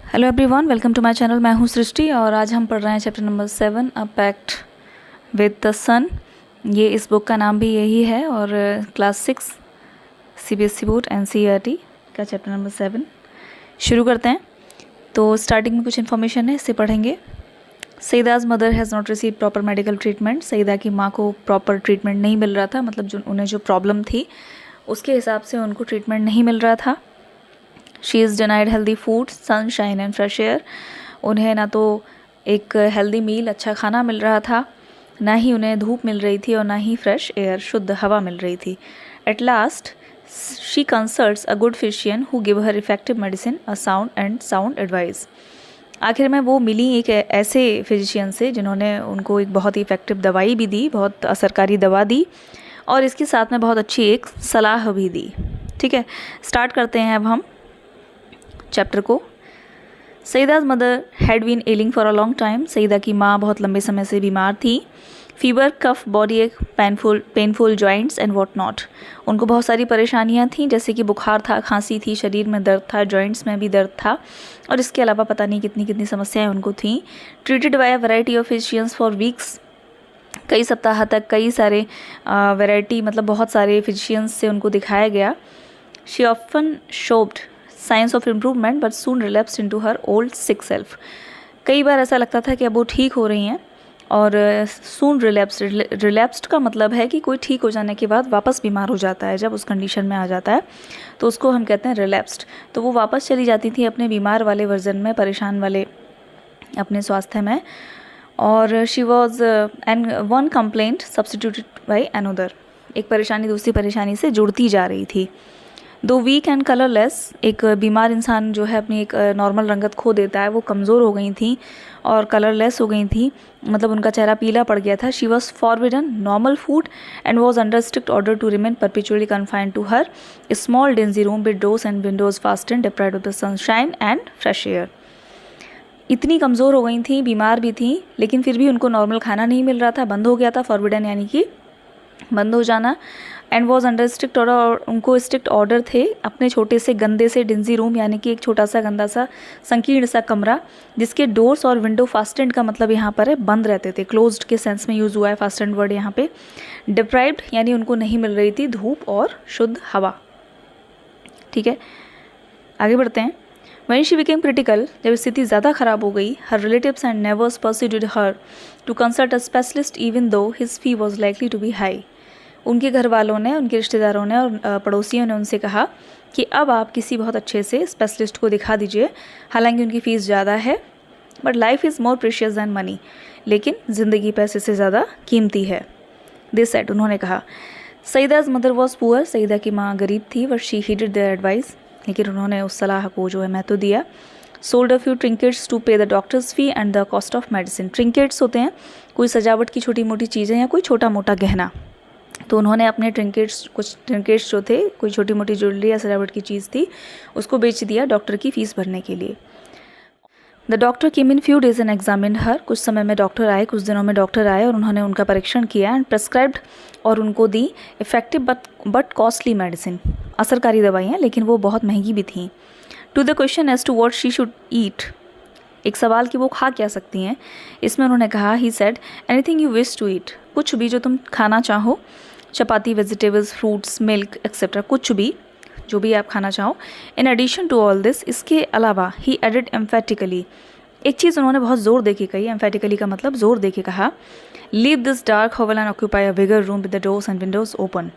Hello everyone, welcome to my channel. मैं हूं सृष्टि और आज हम पढ़ रहे हैं chapter number 7 a pact with the sun. ये इस बुक का नाम भी यही है और क्लास 6 सीबीएसई बोर्ड एनसीईआरटी का चैप्टर नंबर 7 शुरू करते हैं। तो स्टार्टिंग में कुछ इन्फॉर्मेशन है, इससे पढ़ेंगे। Saeeda's mother has not receive proper medical treatment. Saeeda की माँ को प्रॉपर ट्रीटमेंट नहीं मिल रहा था, मतलब जो उन्हें जो प्रॉब्लम थी उसके हिसाब से उनको ट्रीटमेंट नहीं मिल रहा था। She is denied healthy food, sunshine and fresh air. उन्हें ना तो एक हेल्दी मील, अच्छा खाना मिल रहा था, ना ही उन्हें धूप मिल रही थी और ना ही फ्रेश एयर, शुद्ध हवा मिल रही थी। At last she consults a good physician who give her effective medicine, a sound advice. आखिर में वो मिली एक ऐसे फिजिशियन से जिन्होंने उनको एक बहुत ही इफेक्टिव दवाई भी दी, बहुत असरकारी दवा दी और इसके साथ में बहुत अच्छी एक सलाह भी दी। ठीक है, स्टार्ट करते हैं अब हम चैप्टर को। Saeeda's mother had been ailing for a long time. Saeeda की माँ बहुत लंबे समय से बीमार थी। Fever, cough, body ache, painful joints and what not. उनको बहुत सारी परेशानियाँ थीं, जैसे कि बुखार था, खांसी थी, शरीर में दर्द था, जॉइंट्स में भी दर्द था और इसके अलावा पता नहीं कितनी कितनी समस्याएं उनको थीं। Treated by a variety of physicians for weeks. कई सप्ताह तक कई सारे वैरायटी मतलब बहुत सारे फिजिशियंस से उनको दिखाया गया। She often showed signs of improvement but soon relapsed into her old sick self. कई बार ऐसा लगता था कि अब वो ठीक हो रही हैं और सून रिलैप्स्ड का मतलब है कि कोई ठीक हो जाने के बाद वापस बीमार हो जाता है, जब उस कंडीशन में आ जाता है तो उसको हम कहते हैं रिलैप्स्ड। तो वो वापस चली जाती थी अपने बीमार वाले वर्जन में, परेशान वाले अपने स्वास्थ्य में। और she was and one complaint substituted by another. एक परेशानी दूसरी परेशानी से जुड़ती जा रही थी। दो वीक एंड कलरलेस, एक बीमार इंसान जो है अपनी एक नॉर्मल रंगत खो देता है, वो कमज़ोर हो गई थी और कलरलेस हो गई थी, मतलब उनका चेहरा पीला पड़ गया था। She was forbidden normal food and was under strict order to remain perpetually confined to her small dingy room with doors and windows fastened, deprived of the sunshine and fresh air. इतनी कमज़ोर हो गई थी, बीमार भी थी, लेकिन फिर भी उनको नॉर्मल खाना नहीं मिल रहा था, बंद हो गया था। फॉरबिडन यानी कि बंद हो जाना। And was under strict order, और उनको स्ट्रिक्ट ऑर्डर थे अपने छोटे से गंदे से डिंजी रूम, यानी कि एक छोटा सा गंदा सा संकीर्ण सा कमरा जिसके डोर्स और विंडो फास्टेंड का मतलब यहाँ पर है बंद रहते थे, क्लोज्ड के सेंस में यूज़ हुआ है फास्टेंड वर्ड यहाँ पे। डिप्राइव्ड यानी उनको नहीं मिल रही थी धूप और शुद्ध हवा। ठीक है, आगे बढ़ते हैं। When she became critical, जब स्थिति ज़्यादा ख़राब हो गई, her relatives and neighbors persuaded her to consult a specialist even though his fee was likely to be high. उनके घर वालों ने, उनके रिश्तेदारों ने और पड़ोसियों ने उनसे कहा कि अब आप किसी बहुत अच्छे से स्पेशलिस्ट को दिखा दीजिए, हालांकि उनकी फ़ीस ज़्यादा है, but life is more precious than money, लेकिन ज़िंदगी पैसे से ज़्यादा कीमती है। दिस सेड, उन्होंने कहा। Saeeda's mother was poor. Saeeda की माँ गरीब थी, but she heeded their advice, लेकिन उन्होंने उस सलाह को जो है महत्व दिया। Sold a few trinkets to pay the doctor's fee and the cost of medicine. Trinkets होते हैं कोई सजावट की छोटी मोटी चीज़ें या कोई छोटा मोटा गहना, तो उन्होंने अपने कुछ ट्रिंकेट्स जो थे, कोई छोटी मोटी ज्वेलरी या सजावट की चीज़ थी, उसको बेच दिया डॉक्टर की फ़ीस भरने के लिए। The doctor came in few days and examine her. कुछ समय में डॉक्टर आए, कुछ दिनों में डॉक्टर आए और उन्होंने उनका परीक्षण किया एंड प्रेस्क्राइब्ड, और उनको दी इफेक्टिव बट कॉस्टली मेडिसिन, असरकारी दवाइयाँ, लेकिन वो बहुत महंगी भी थीं। To the question as to what she should eat, एक सवाल कि वो खा क्या सकती हैं, इसमें उन्होंने कहा, he said anything you wish to eat, कुछ भी जो तुम खाना चाहो, chapati, vegetables, fruits, milk etcetera, कुछ भी जो भी आप खाना चाहो। In addition to all this, इसके अलावा, ही एडेड एम्फेटिकली, एक चीज़ उन्होंने बहुत ज़ोर दे के कही, एम्फेटिकली का मतलब ज़ोर दे के कहा, लीव दिस डार्क होवल and occupy a bigger room with the doors and Windows open.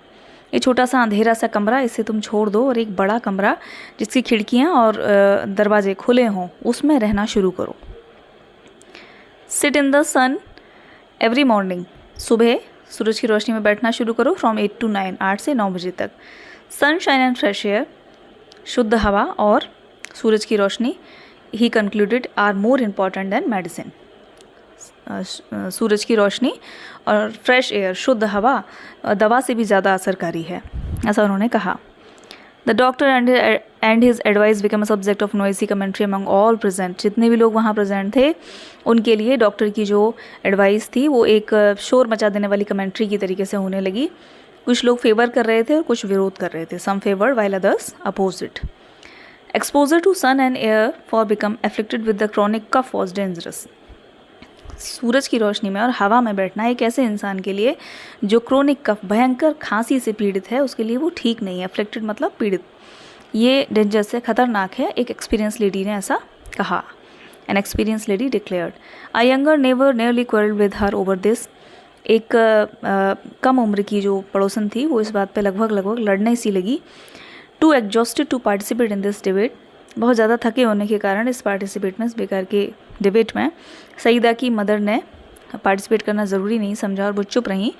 ये छोटा सा अंधेरा सा कमरा, इसे तुम छोड़ दो और एक बड़ा कमरा जिसकी खिड़कियाँ और दरवाजे खुले हों, उसमें रहना शुरू करो। Sit in the sun every morning, सुबह सूरज की रोशनी में बैठना शुरू करो, फ्रॉम 8 to 9, 8 से 9 बजे तक। सनशाइन एंड फ्रेश एयर, शुद्ध हवा और सूरज की रोशनी, he concluded, are more important than medicine. सूरज की रोशनी और फ्रेश एयर, शुद्ध हवा, दवा से भी ज़्यादा असरकारी है, ऐसा उन्होंने कहा। The doctor and his advice become a subject of noisy commentary among all present. जितने भी लोग वहाँ प्रेजेंट थे उनके लिए डॉक्टर की जो एडवाइस थी वो एक शोर मचा देने वाली कमेंट्री की तरीके से होने लगी। कुछ लोग फेवर कर रहे थे और कुछ विरोध कर रहे थे, some favoured while others opposite. Exposure to sun and air for become afflicted with the chronic cough was dangerous. सूरज की रोशनी में और हवा में बैठना एक ऐसे इंसान के लिए जो क्रोनिक कफ भयंकर खांसी से पीड़ित है, उसके लिए वो ठीक नहीं है। एफ्लिक्टेड मतलब पीड़ित, ये डेंजर से खतरनाक है, एक एक्सपीरियंस लेडी ने ऐसा कहा। An experience lady declared. A younger never nearly quarrelled with her over this. एक कम उम्र की जो पड़ोसन थी वो इस बात पे लगभग लड़ने सी लगी। Too exhausted to participate in this debate. बहुत ज़्यादा थके होने के कारण इस बेकार के डिबेट में सईदा की मदर ने पार्टिसिपेट करना ज़रूरी नहीं समझा और वो चुप रहीं।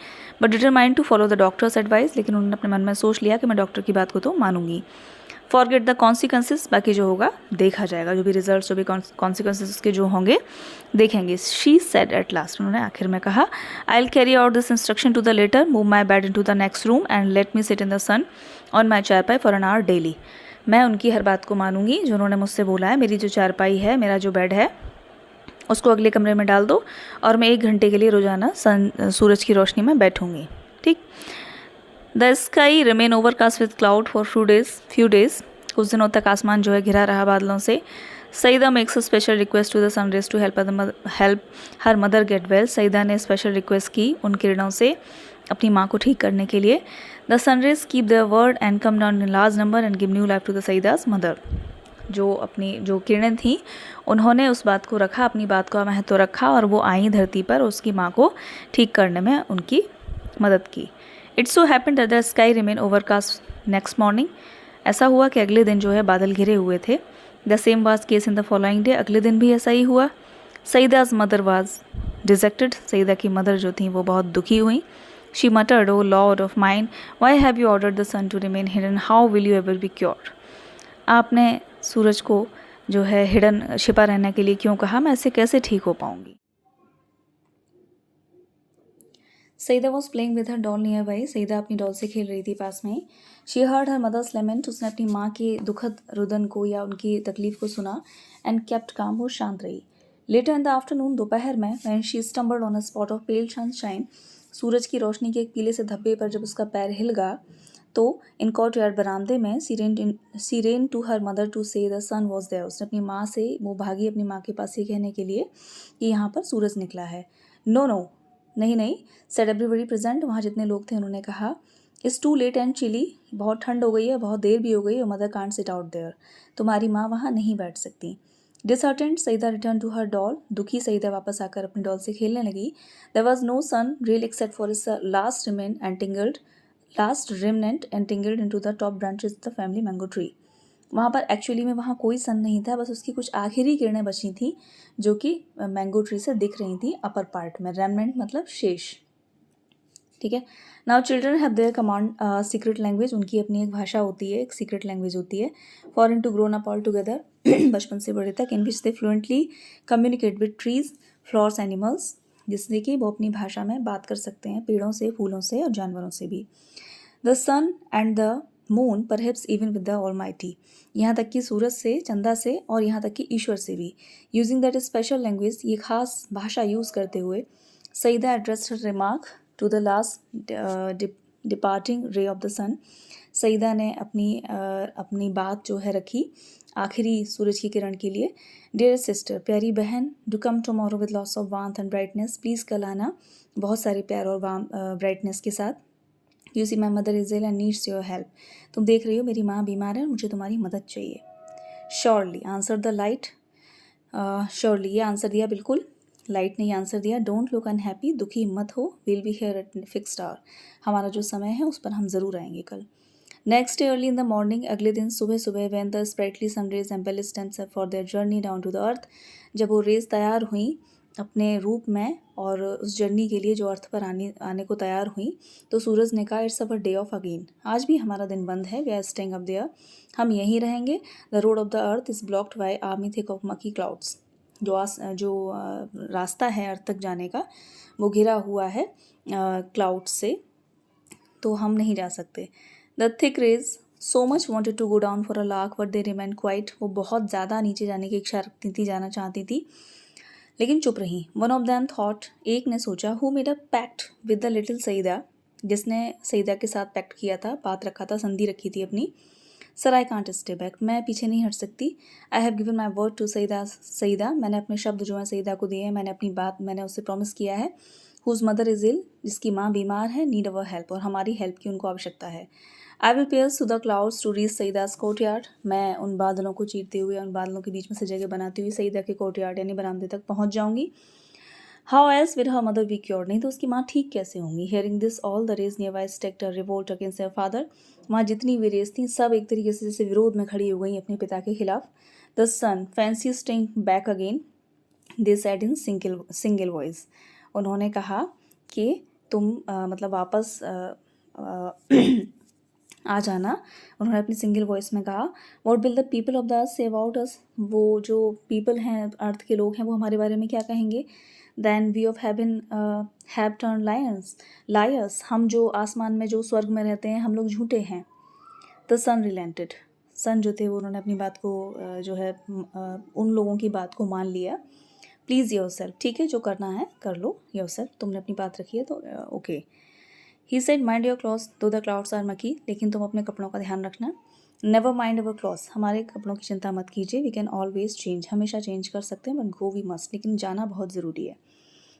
But determined to follow the doctor's advice. लेकिन उन्होंने अपने मन में सोच लिया कि मैं डॉक्टर की बात को तो मानूंगी। फॉरगेट द कॉन्सिक्वेंसेस, बाकी जो होगा देखा जाएगा, जो भी रिजल्ट, जो भी कॉन्सिक्वेंसेस उसके जो होंगे देखेंगे। शी सेड एट लास्ट, उन्होंने आखिर में कहा, I will carry out this instruction to the letter, move my bed into the next room and let me sit in the sun on my charpai for an hour daily. मैं उनकी हर बात को मानूंगी जो उन्होंने मुझसे बोला है। मेरी जो चारपाई है, मेरा जो बेड है, उसको अगले कमरे में डाल दो और मैं 1 घंटे के लिए रोज़ाना सूरज की रोशनी में बैठूंगी। ठीक। The sky remain overcast with cloud for few days. कुछ दिनों तक आसमान जो है घिरा रहा बादलों से। Saeeda makes a special request to the sunrays to help her mother get well. Saeeda ने स्पेशल रिक्वेस्ट की उन किरणों से अपनी माँ को ठीक करने के लिए। The sunrays keep the word and come down in large number and give new life to the Saeeda's mother. जो किरणें थीं उन्होंने उस बात को रखा, अपनी बात का महत्व रखा और वो आई धरती पर उसकी माँ को ठीक करने में उनकी मदद की। It's so happened that the sky remain overcast next morning. ऐसा हुआ कि अगले दिन जो है बादल घिरे हुए थे। The same was case in the following day. अगले दिन भी ऐसा ही हुआ। Saeeda's mother was dejected. Saeeda की मदर जो थी वो बहुत दुखी हुई। She muttered, oh Lord of mine, why have you ordered the sun to remain hidden, how will you ever be cured. आपने सूरज को जो है हिडन, छिपा रहने के लिए क्यों कहा, मैं ऐसे कैसे ठीक हो पाऊंगी। Saeeda was playing with her doll nearby. Saeeda अपनी डॉल से खेल रही थी पास में। She heard her mother's lament. उसने अपनी माँ के दुखद रुदन को या उनकी तकलीफ को सुना। एंड केप्ट काम, वो शांत रही। लेटर इन द आफ्टरनून, दोपहर में, when she stumbled on a spot of pale sunshine, सूरज की रोशनी के एक पीले से धब्बे पर जब उसका पैर हिल गया तो इन कोर्टयार्ड बरामदे में she ran to her mother to say the sun was there. उसने अपनी माँ से, वो भागी अपनी माँ के पास ये कहने के लिए कि यहाँ पर सूरज निकला है। नो नो, नहीं, सेड एवरीबडी प्रेजेंट। वहाँ जितने लोग थे उन्होंने कहा, it's too late and chilly, बहुत ठंड हो गई है, बहुत देर भी हो गई है, mother can't sit out there, तुम्हारी माँ वहाँ नहीं बैठ सकती। Disheartened, Saeeda return to her doll. दुखी सईदा वापस आकर अपनी डॉल से खेलने लगी। There was no sun real except for its last remnant entangled into the top branches of the family mango tree। वहाँ पर एक्चुअली में वहाँ कोई सन नहीं था, बस उसकी कुछ आखिरी किरणें बची थी जो कि मैंगो ट्री से दिख रही थी अपर पार्ट में। रेमनेंट मतलब शेष। ठीक है। Now children have their command secret language. उनकी अपनी एक भाषा होती है, एक सीक्रेट लैंग्वेज होती है। For two grown up all together, बचपन से बड़े तक, in which they fluently communicate with trees, flowers, animals, जिससे कि वो अपनी भाषा में बात कर सकते हैं पेड़ों से, फूलों से और जानवरों से भी। The sun and the moon perhaps even with the Almighty. यहाँ तक कि सूरज से, चंदा से और यहाँ तक कि ईश्वर से भी। यूजिंग दैट स्पेशल लैंग्वेज, ये खास भाषा यूज़ करते हुए, Saeeda addressed her remark to the last departing ray of the sun. Saeeda ने अपनी बात जो है रखी आखिरी सूरज की किरण के लिए। डियर सिस्टर, प्यारी बहन, do come tomorrow with lots of warmth and brightness, please कल आना बहुत सारे प्यार और ब्राइटनेस के साथ। You see my mother is ill and needs your help. तुम देख रही हो मेरी माँ बीमार है और मुझे तुम्हारी मदद चाहिए। Surely answer the light. Surely, ये आंसर दिया बिल्कुल। लाइट ने ये आंसर दिया, डोंट लुक अनहैप्पी, दुखी मत हो, will be here at fixed hour, हमारा जो समय है उस पर हम ज़रूर आएंगे कल। Next day early in the morning, अगले दिन सुबह सुबह, when the sprightly sun rays embellished themselves for their journey down to the earth, जब वो रेज तैयार हुई अपने रूप में और उस जर्नी के लिए जो अर्थ पर आने को तैयार हुई, तो सूरज ने कहा, it's our day off again, आज भी हमारा दिन बंद है, we are staying up there, हम यहीं रहेंगे। The road of the earth is blocked by army thick of murky clouds. जो रास्ता है अर्थ तक जाने का वो घिरा हुआ है क्लाउड से, तो हम नहीं जा सकते। The thick rays so much wanted to go down for a lark but they remain quiet. वो बहुत ज़्यादा नीचे जाने की इच्छा रखती थी, जाना चाहती थी, लेकिन चुप रही। वन ऑफ देम थॉट, एक ने सोचा, who made a pact with the little Saeeda, जिसने सईदा के साथ पैक्ट किया था, बात रखा था, संधि रखी थी अपनी। Sir I can't stay back, मैं पीछे नहीं हट सकती। I have given my word to Saeeda, मैंने अपने शब्द जो हैं सईदा को दिए हैं, मैंने अपनी बात मैंने उससे प्रॉमिस किया है। हुज मदर इज़ इल, जिसकी माँ बीमार है, नीड अवर हेल्प, और हमारी हेल्प की उनको आवश्यकता है। I will pierce to the clouds to reach Saeeda's courtyard, मैं उन बादलों को चीरते हुए, उन बादलों के बीच में से जगह बनाती हुई सईदा के कोर्टयार्ड यानी बरामदे तक पहुँच जाऊँगी। How else will her mother be cure, नहीं तो उसकी माँ ठीक कैसे होंगी। Hearing this all the rays nearby staged revolt against their father, वहाँ जितनी भी रेस थी सब एक तरीके से जैसे विरोध में खड़ी हो गई अपने पिता के खिलाफ। The sun fancy sting back again, they said in single voice, उन्होंने कहा कि तुम मतलब वापस आ जाना। उन्होंने अपनी सिंगल वॉइस में कहा, what will the people of the earth say about us, वो जो पीपल हैं अर्थ के लोग हैं वो हमारे बारे में क्या कहेंगे। Then we of heaven have turn liars, हम जो आसमान में जो स्वर्ग में रहते हैं हम लोग झूठे हैं। द सन रिलेंटेड, सन जो थे वो उन्होंने अपनी बात को जो है उन लोगों की बात को मान लिया। प्लीज़ योर सेल्फ, ठीक है जो करना है कर लो, योर सेल्फ, तुमने अपनी बात रखी है तो okay. He said mind your clothes दो द क्लाउड्स आर मकी, लेकिन तुम अपने कपड़ों का ध्यान रखना। नेवर माइंड अवर क्लॉथ्स, हमारे कपड़ों की चिंता मत कीजिए। वी कैन ऑलवेज चेंज, हमेशा चेंज कर सकते हैं, बट गो वी मस्ट, लेकिन जाना बहुत ज़रूरी है।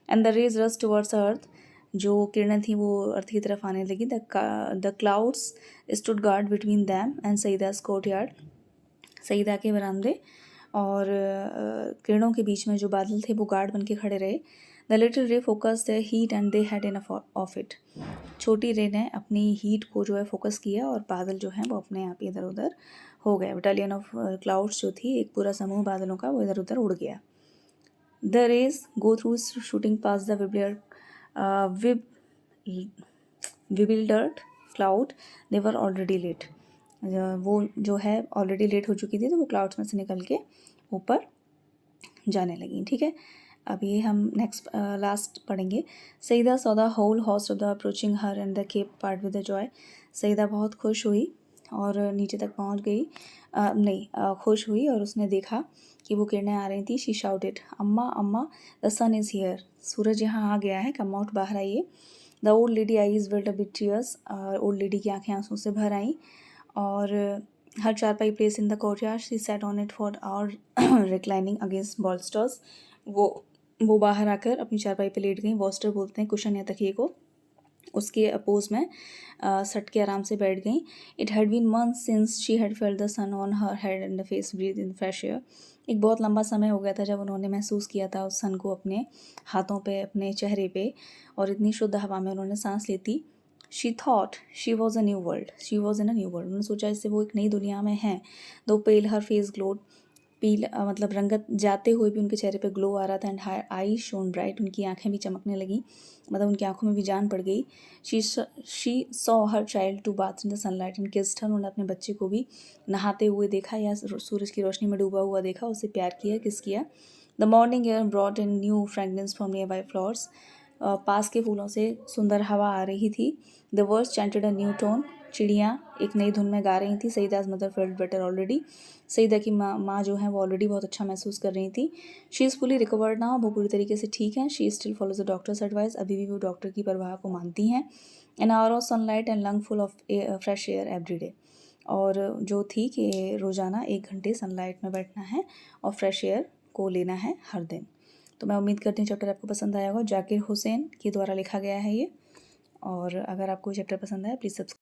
And the rays rush towards earth, जो किरणें थी वो अर्थ की तरफ आने लगी। The clouds stood guard between them and Saeeda's courtyard, Saeeda के बरामदे और किरणों के बीच में जो बादल थे वो गार्ड बन के खड़े रहे। द लिटिल रे focus the heat and they had enough of it, छोटी रे ने अपनी हीट को जो है फोकस किया और बादल जो हैं वो अपने आप इधर उधर हो गए। बटालियन ऑफ क्लाउड्स जो थी, एक पूरा समूह बादलों का, वो इधर उधर उड़ गया। The rays go through shooting past the bewildered cloud, they were already late, वो जो है ऑलरेडी लेट हो चुकी थी तो वो क्लाउड्स में से निकल के ऊपर जाने लगी। ठीक है, अब ये हम नेक्स्ट लास्ट पढ़ेंगे। Saeeda saw the whole host of the approaching her and the cape part with the joy, Saeeda बहुत खुश हुई और नीचे तक पहुंच गई, खुश हुई और उसने देखा कि वो किरणें आ रही थी। शी शाउटेड, अम्मा अम्मा द सन इज़ हियर, सूरज यहाँ आ गया है, कम आउट, बाहर आइए। The old lady eyes welled a bit tears, old lady की आंखें आंसू से भर आईं। और her charpai place in the courtyard, she sat on it for hour reclining against bolsters, वो बाहर आकर अपनी चारपाई पे लेट गई। बॉल्स्टर बोलते हैं कुशन या तकिए को, उसके अपोज में सट के आराम से बैठ गई। It had been months since she had felt the sun on her head and the face breathe in fresh air, एक बहुत लंबा समय हो गया था जब उन्होंने महसूस किया था उस सन को अपने हाथों पे, अपने चेहरे पे, और इतनी शुद्ध हवा में उन्होंने सांस ली थी। She thought she was a new world, she was in a new world, उन्होंने सोचा इससे वो एक नई दुनिया में हैं। दो पेल हर फेस ग्लोड, पीला मतलब रंगत जाते हुए भी उनके चेहरे पे ग्लो आ रहा था। एंड आई शोन ब्राइट, उनकी आंखें भी चमकने लगी, मतलब उनकी आंखों में भी जान पड़ गई। She saw her child to bath in the sunlight and kissed her, उन्होंने अपने बच्चे को भी नहाते हुए देखा या सूरज की रोशनी में डूबा हुआ देखा, उससे प्यार किया, किस किया। The morning air brought in new fragrance from nearby flowers, पास के फूलों से सुंदर हवा आ रही थी। The words chanted a new tone, चिड़ियाँ एक नई धुन में गा रही थी। Saeeda's mother felt better already, Saeeda की माँ जो है वो ऑलरेडी बहुत अच्छा महसूस कर रही थी। She is fully recovered now, वो पूरी तरीके से ठीक हैं। She still follows the doctor's advice, अभी भी वो डॉक्टर की परवाह को मानती हैं। An hour of sunlight and lung full of fresh air every day, और जो थी कि रोज़ाना 1 घंटे सनलाइट में बैठना है और फ्रेश एयर को लेना है हर दिन। तो मैं उम्मीद करती हूँ चैप्टर आपको पसंद आया होगा। जाकिर हुसैन के द्वारा लिखा गया है ये, और अगर आपको चैप्टर पसंद आया प्लीज़ सब्सक्राइब